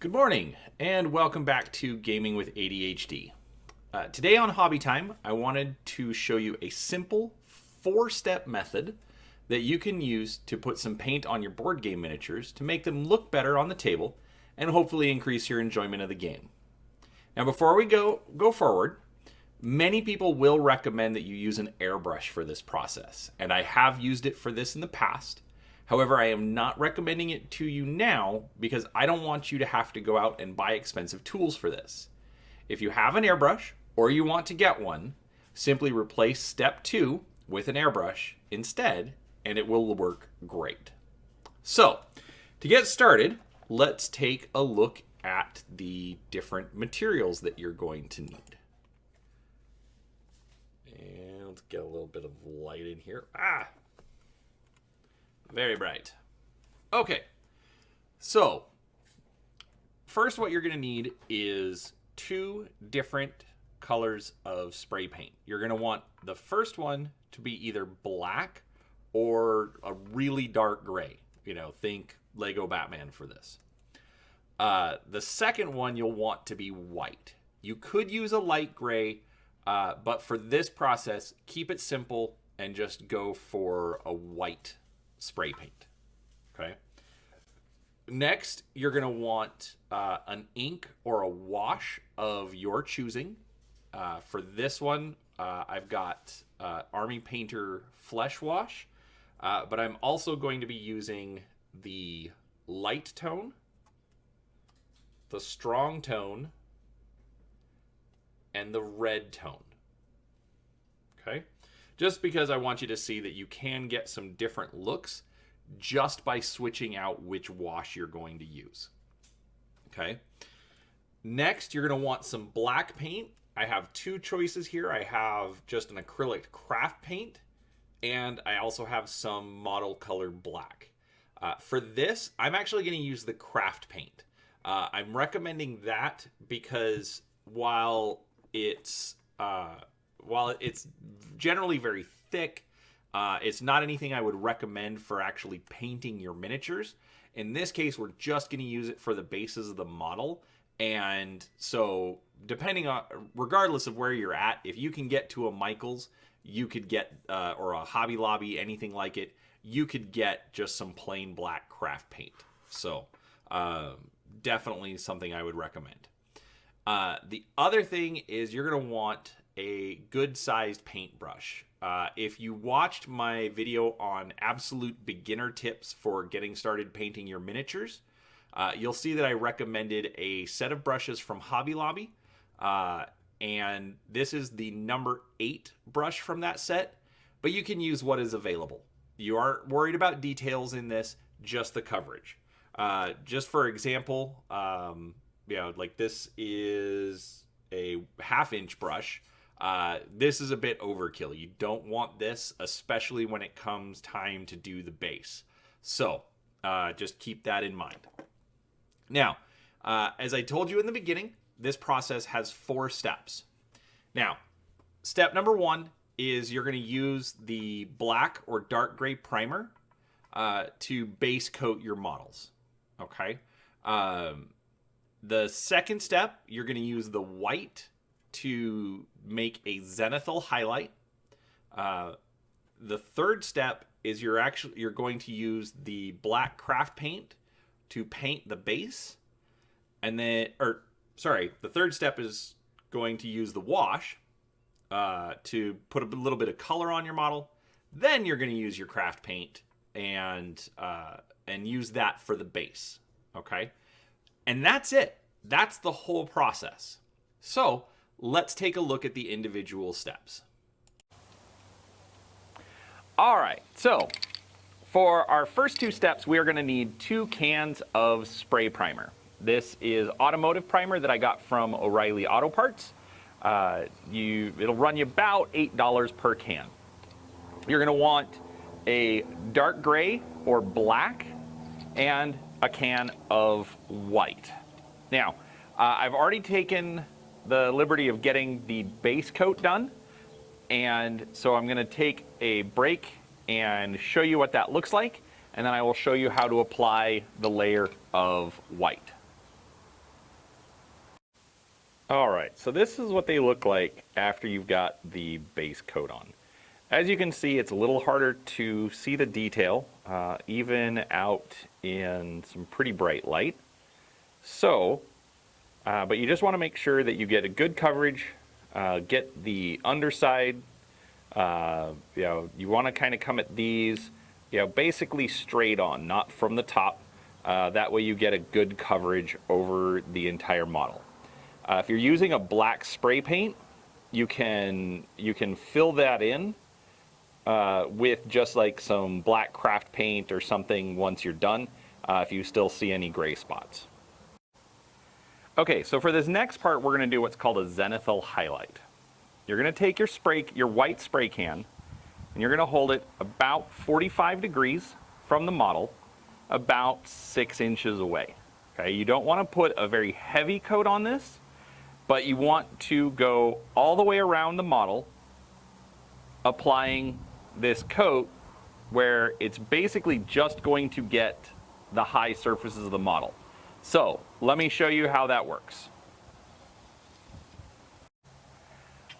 Good morning, and welcome back to Gaming with ADHD. Today on Hobby Time, I wanted to show you a simple 4-step method that you can use to put some paint on your board game miniatures to make them look better on the table and hopefully increase your enjoyment of the game. Now, before we go forward, many people will recommend that you use an airbrush for this process, and I have used it for this in the past. However, I am not recommending it to you now because I don't want you to have to go out and buy expensive tools for this. If you have an airbrush or you want to get one, simply replace step 2 with an airbrush instead, and it will work great. So, to get started, let's take a look at the different materials that you're going to need. And let's get a little bit of light in here. Very bright. Okay, so first what you're going to need is 2 different colors of spray paint. You're going to want the first one to be either black or a really dark gray. You know, think Lego Batman for this. The second one you'll want to be white. You could use a light gray, but for this process, keep it simple and just go for a white spray paint. Okay. Next, you're going to want an ink or a wash of your choosing. For this one, I've got Army Painter Flesh Wash, but I'm also going to be using the light tone, the strong tone, and the red tone. Okay? Just because I want you to see that you can get some different looks just by switching out which wash you're going to use. Okay. Next, you're going to want some black paint. I have 2 choices here. I have just an acrylic craft paint, and I also have some model color black. For this, I'm actually going to use the craft paint. I'm recommending that because while it's generally very thick, it's not anything I would recommend for actually painting your miniatures. In this case, we're just going to use it for the bases of the model. And so regardless of where you're at, if you can get to a Michael's, you could get, or a Hobby Lobby, anything like it, you could get just some plain black craft paint. So definitely something I would recommend. The other thing is you're going to want a good-sized paintbrush. If you watched my video on absolute beginner tips for getting started painting your miniatures, you'll see that I recommended a set of brushes from Hobby Lobby, and this is the number 8 brush from that set, but you can use what is available. You aren't worried about details in this, just the coverage. Just for example, like this is a 1/2-inch brush. This is a bit overkill. You don't want this, especially when it comes time to do the base. So just keep that in mind. Now, as I told you in the beginning, this process has 4 steps. Now, step number 1 is you're going to use the black or dark gray primer to base coat your models. Okay. The second step, you're going to use the white to make a zenithal highlight. The third step is you're going to use the black craft paint to paint the base. And then, the third step is going to use the wash to put a little bit of color on your model. Then you're going to use your craft paint and use that for the base. Okay? And that's it. That's the whole process. So let's take a look at the individual steps. All right, so for our first 2 steps, we are going to need 2 cans of spray primer. This is automotive primer that I got from O'Reilly Auto Parts. It'll run you about $8 per can. You're going to want a dark gray or black and a can of white. Now, I've already taken the liberty of getting the base coat done, and so I'm going to take a break and show you what that looks like, and then I will show you how to apply the layer of white. All right, so this is what they look like after you've got the base coat on. As you can see, it's a little harder to see the detail, even out in some pretty bright light. So, but you just want to make sure that you get a good coverage, get the underside. You want to kind of come at these, basically straight on, not from the top. That way you get a good coverage over the entire model. If you're using a black spray paint, you can fill that in with just like some black craft paint or something once you're done, if you still see any gray spots. Okay, so for this next part, we're going to do what's called a zenithal highlight. You're going to take your white spray can, and you're going to hold it about 45 degrees from the model, about 6 inches away. Okay, you don't want to put a very heavy coat on this, but you want to go all the way around the model, applying this coat where it's basically just going to get the high surfaces of the model. So let me show you how that works.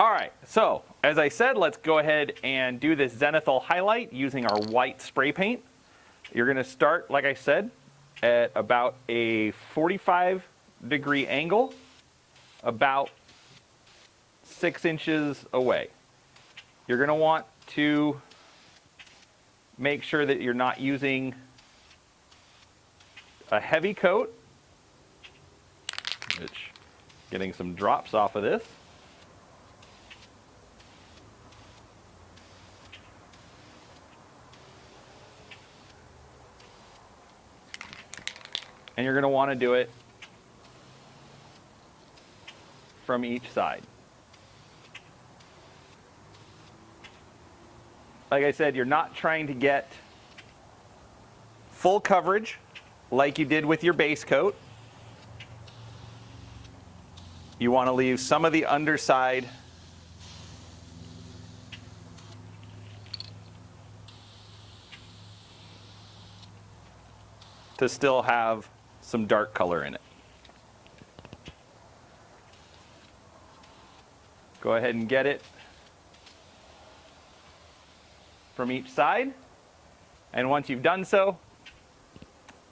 All right, so as I said, let's go ahead and do this zenithal highlight using our white spray paint. You're going to start, like I said, at about a 45-degree angle, about 6 inches away. You're going to want to make sure that you're not using a heavy coat, which getting some drops off of this. And you're going to want to do it from each side. Like I said, you're not trying to get full coverage like you did with your base coat. You want to leave some of the underside to still have some dark color in it. Go ahead and get it from each side. And once you've done so,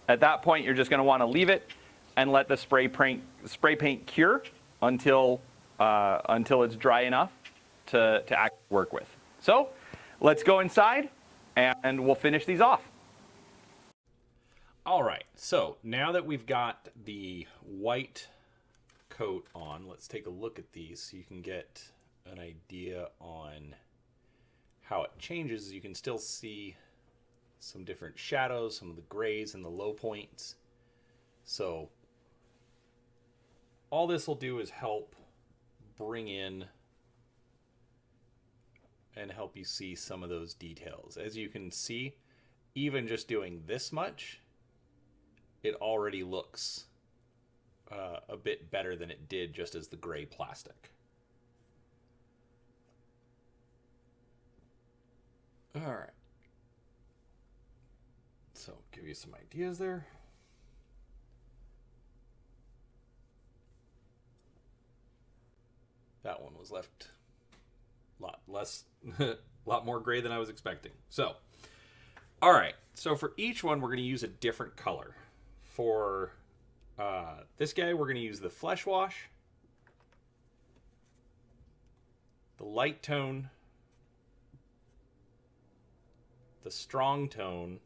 at that point, you're just going to want to leave it and let the spray paint cure until it's dry enough to actually work with. So let's go inside and we'll finish these off. All right, so now that we've got the white coat on, let's take a look at these so you can get an idea on how it changes. You can still see some different shadows, some of the grays and the low points. So all this will do is help bring in and help you see some of those details. As you can see, even just doing this much, it already looks a bit better than it did just as the gray plastic. All right. So give you some ideas there. That one was left a lot less, a lot more gray than I was expecting. So, all right. So for each one, we're going to use a different color. For this guy, we're going to use the Flesh Wash, the Light Tone, the Strong Tone,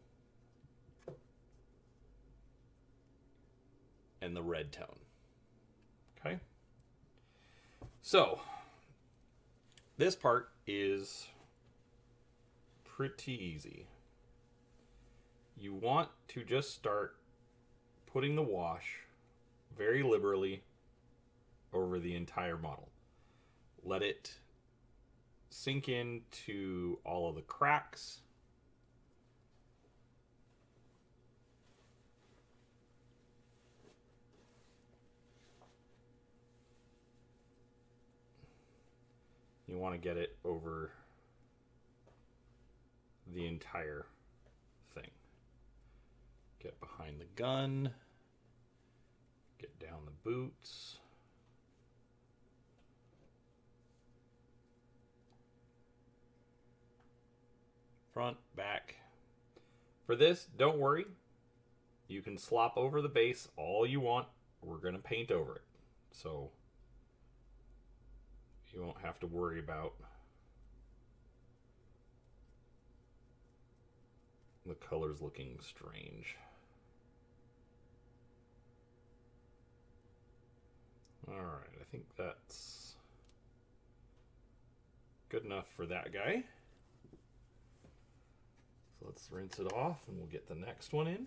and the Red Tone. Okay? So, this part is pretty easy. You want to just start putting the wash very liberally over the entire model. Let it sink into all of the cracks. You want to get it over the entire thing. Get behind the gun. Get down the boots. front, back. For this, don't worry. You can slop over the base all you want. We're going to paint over it. So you won't have to worry about the colors looking strange. Alright, I think that's good enough for that guy. So let's rinse it off and we'll get the next one in.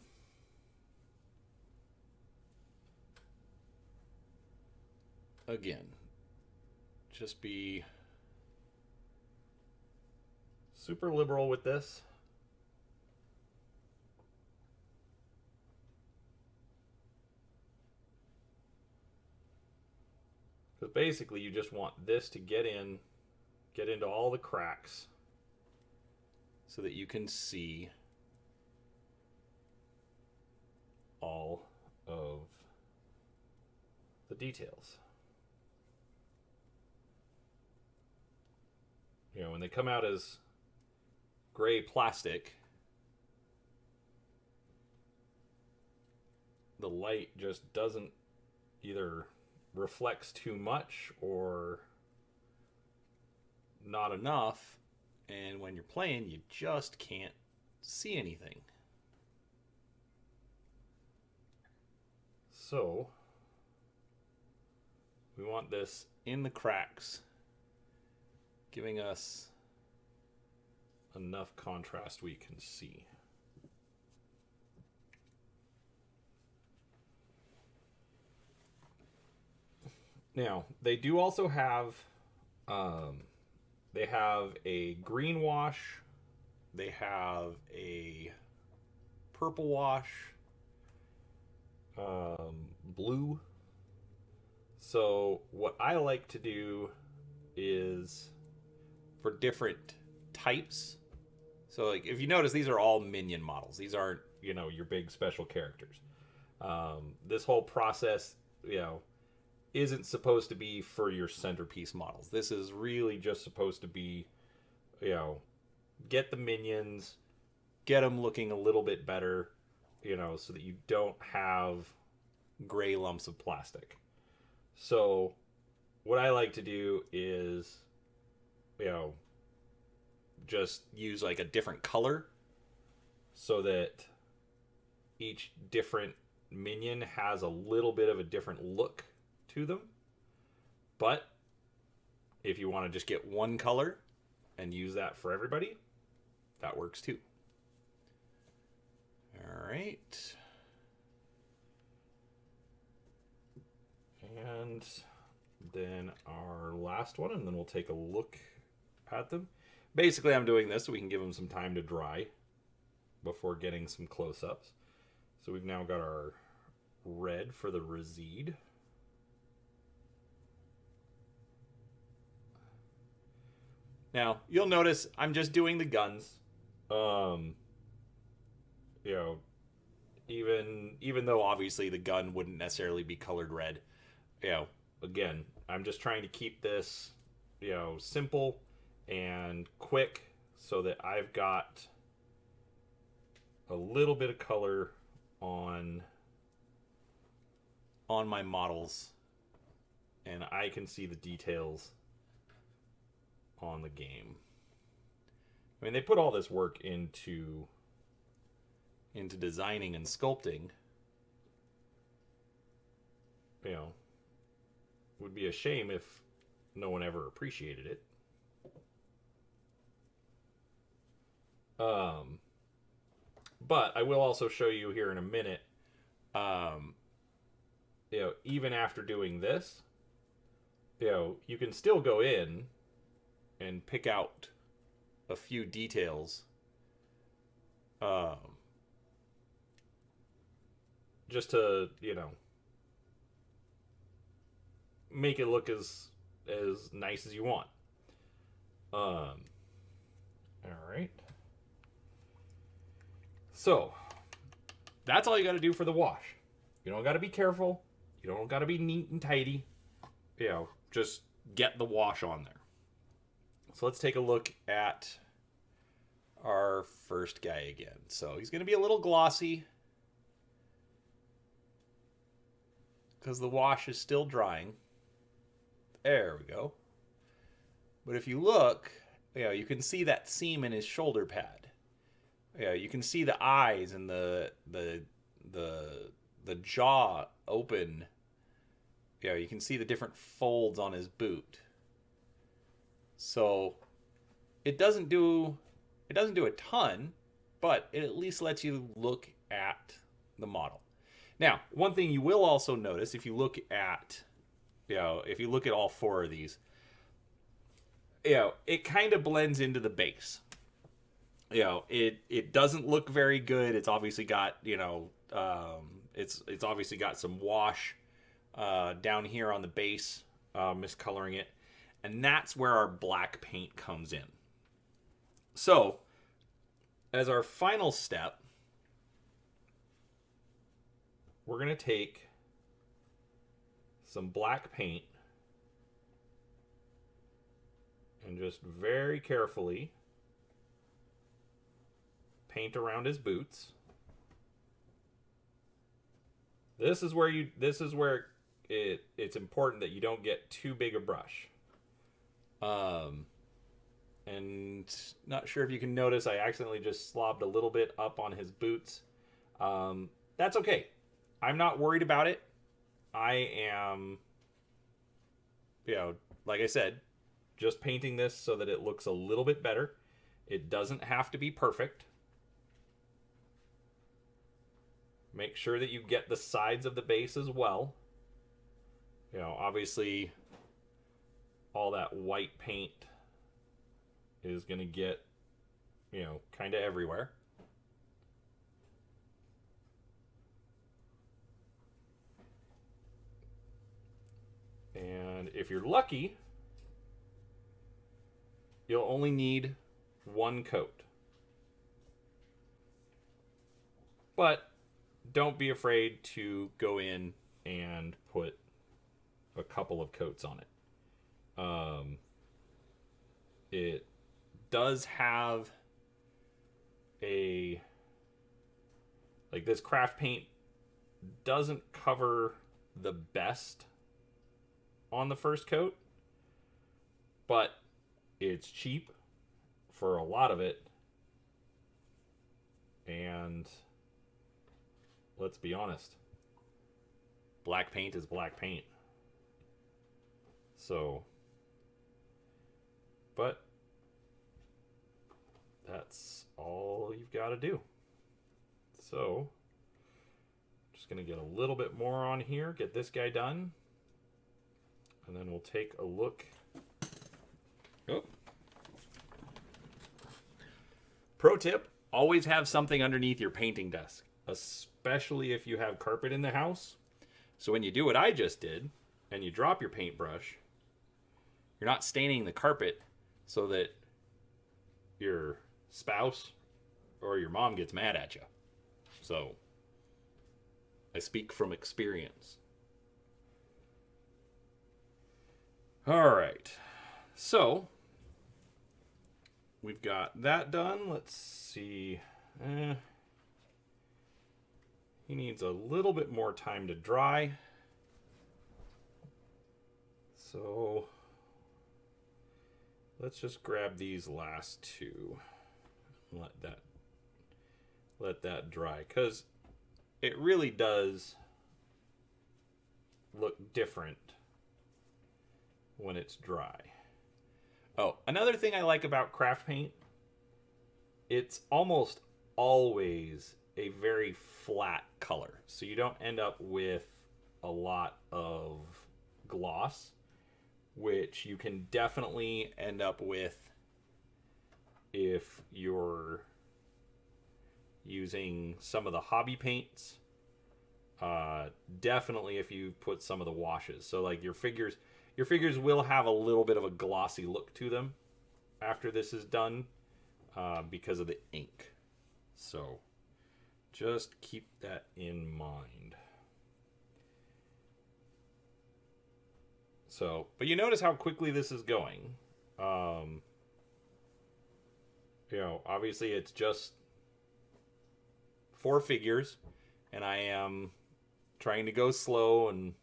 Again, just be super liberal with this. Because basically you just want this to get into all the cracks so that you can see all of the details. You know, when they come out as gray plastic, the light just doesn't either reflects too much or not enough, and when you're playing you just can't see anything. So we want this in the cracks, giving us enough contrast we can see. Now, they do also have, they have a green wash, they have a purple wash, blue. So what I like to do is for different types. So like if you notice, these are all minion models. These aren't, you know, your big special characters. This whole process, you know, isn't supposed to be for your centerpiece models. This is really just supposed to be, you know, get the minions, get them looking a little bit better, you know, so that you don't have gray lumps of plastic. So what I like to do is, you know, just use like a different color so that each different minion has a little bit of a different look to them. But if you want to just get one color and use that for everybody, that works too. All right. And then our last one, and then we'll take a look at them. Basically, I'm doing this so we can give them some time to dry before getting some close-ups. So we've now got our red for the Reside. Now, you'll notice I'm just doing the guns. You know, even though obviously the gun wouldn't necessarily be colored red, you know, again, I'm just trying to keep this, you know, simple and quick so that I've got a little bit of color on my models and I can see the details on the game. I mean, they put all this work into designing and sculpting. You know, would be a shame if no one ever appreciated it. But I will also show you here in a minute, you know, even after doing this, you know, you can still go in and pick out a few details, just to, you know, make it look as nice as you want. All right. So that's all you got to do for the wash. You don't got to be careful. You don't got to be neat and tidy. You know, just get the wash on there. So let's take a look at our first guy again. So he's going to be a little glossy because the wash is still drying. There we go. But if you look, you can see that seam in his shoulder pad. You can see the eyes and the jaw open. You can see the different folds on his boot. So it doesn't do a ton, but it at least lets you look at the model. Now, one thing you will also notice if you look at all four of these, it kind of blends into the base. It doesn't look very good. It's obviously got it's obviously got some wash down here on the base, miscoloring it, and that's where our black paint comes in. So, as our final step, we're going to take some black paint and just very carefully paint around his boots. This is where it's important that you don't get too big a brush. And not sure if you can notice, I accidentally just slobbed a little bit up on his boots. That's okay. I'm not worried about it. I am, like I said, just painting this so that it looks a little bit better. It doesn't have to be perfect. Make sure that you get the sides of the base as well. Obviously, all that white paint is going to get, kind of everywhere. And if you're lucky, you'll only need one coat. But don't be afraid to go in and put a couple of coats on it. It does have this craft paint doesn't cover the best on the first coat, but it's cheap for a lot of it, and let's be honest, black paint is black paint. So, but that's all you've got to do. So, just going to get a little bit more on here, get this guy done, and then we'll take a look. Oh. Pro tip, always have something underneath your painting desk, especially if you have carpet in the house. So when you do what I just did, and you drop your paintbrush, you're not staining the carpet so that your spouse or your mom gets mad at you. So, I speak from experience. All right. So, we've got that done. Let's see. He needs a little bit more time to dry. So, let's just grab these last two. Let that dry, because it really does look different when it's dry. Oh, another thing I like about craft paint, it's almost always a very flat color. So you don't end up with a lot of gloss, which you can definitely end up with if you're using some of the hobby paints. Definitely if you put some of the washes. So like your figures will have a little bit of a glossy look to them after this is done, because of the ink. So just keep that in mind. So, but you notice how quickly this is going. obviously it's just 4 figures, and I am trying to go slow and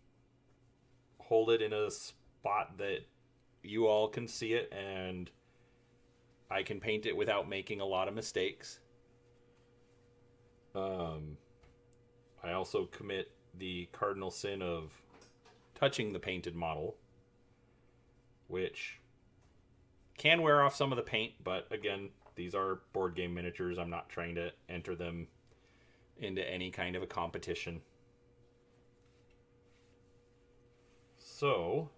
hold it in a spot that you all can see it, and I can paint it without making a lot of mistakes. I also commit the cardinal sin of touching the painted model, which can wear off some of the paint, but again, these are board game miniatures. I'm not trying to enter them into any kind of a competition. So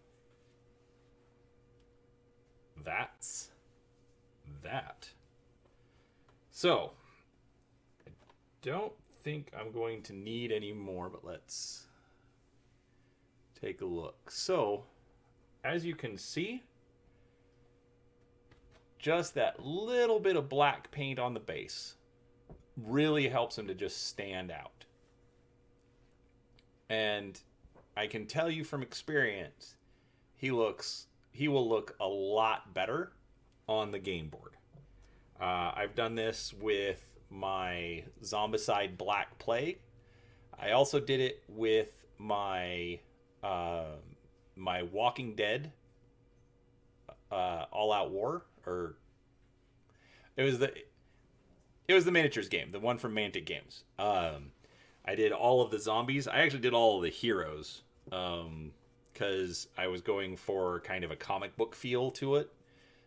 that's that. So I don't think I'm going to need any more, but let's take a look. So as you can see, just that little bit of black paint on the base really helps him to just stand out. And I can tell you from experience, he will look a lot better on the game board. I've done this with my Zombicide Black Plague. I also did it with my my Walking Dead All Out War, or it was the miniatures game, the one from Mantic Games. I did all of the zombies. I actually did all of the heroes because I was going for kind of a comic book feel to it,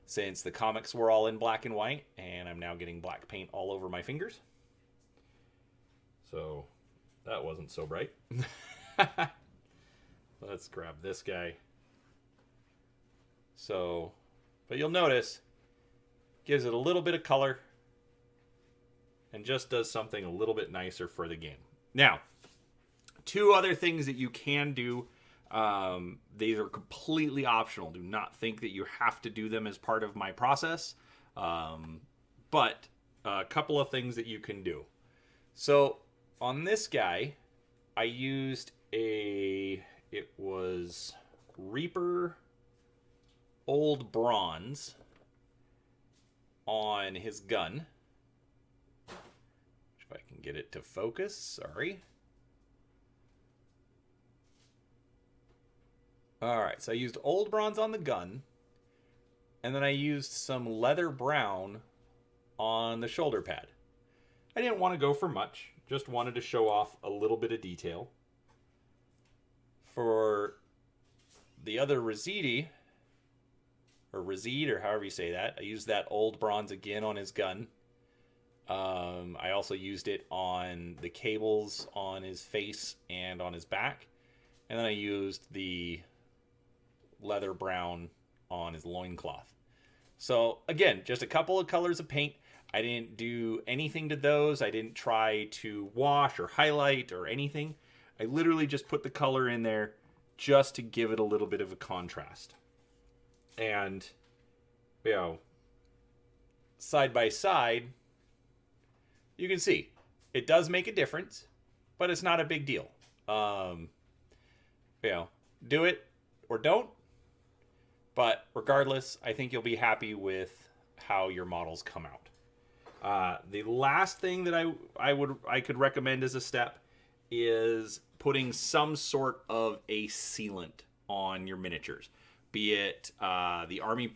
since the comics were all in black and white, and I'm now getting black paint all over my fingers. So that wasn't so bright. Let's grab this guy. So, but you'll notice, gives it a little bit of color and just does something a little bit nicer for the game. Now, 2 other things that you can do. These are completely optional. Do not think that you have to do them as part of my process. But a couple of things that you can do. So on this guy, I used it was Reaper Old Bronze on his gun. If I can get it to focus, sorry. Alright, so I used Old Bronze on the gun, and then I used some Leather Brown on the shoulder pad. I didn't want to go for much, just wanted to show off a little bit of detail. For the other Residi, or Reside, or however you say that, I used that Old Bronze again on his gun. I also used it on the cables on his face and on his back. And then I used the Leather Brown on his loincloth. So again, just a couple of colors of paint. I didn't do anything to those. I didn't try to wash or highlight or anything. I literally just put the color in there just to give it a little bit of a contrast. And, side by side, you can see it does make a difference, but it's not a big deal. Do it or don't. But regardless, I think you'll be happy with how your models come out. The last thing that I could recommend as a step is putting some sort of a sealant on your miniatures. Be it the Army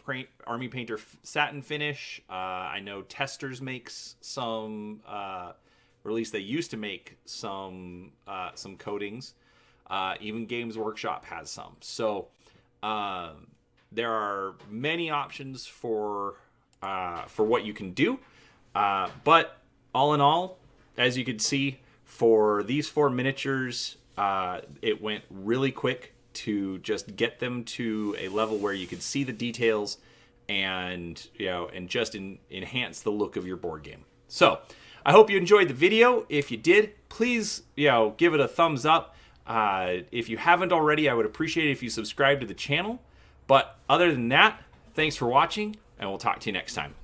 Painter satin finish. I know Testers makes some, or at least they used to make some coatings. Even Games Workshop has some. So there are many options for what you can do. But all in all, as you can see, for these 4 miniatures, it went really quick to just get them to a level where you could see the details and just enhance the look of your board game. So I hope you enjoyed the video. If you did, please give it a thumbs up. If you haven't already, I would appreciate it if you subscribe to the channel. But other than that, thanks for watching, and we'll talk to you next time.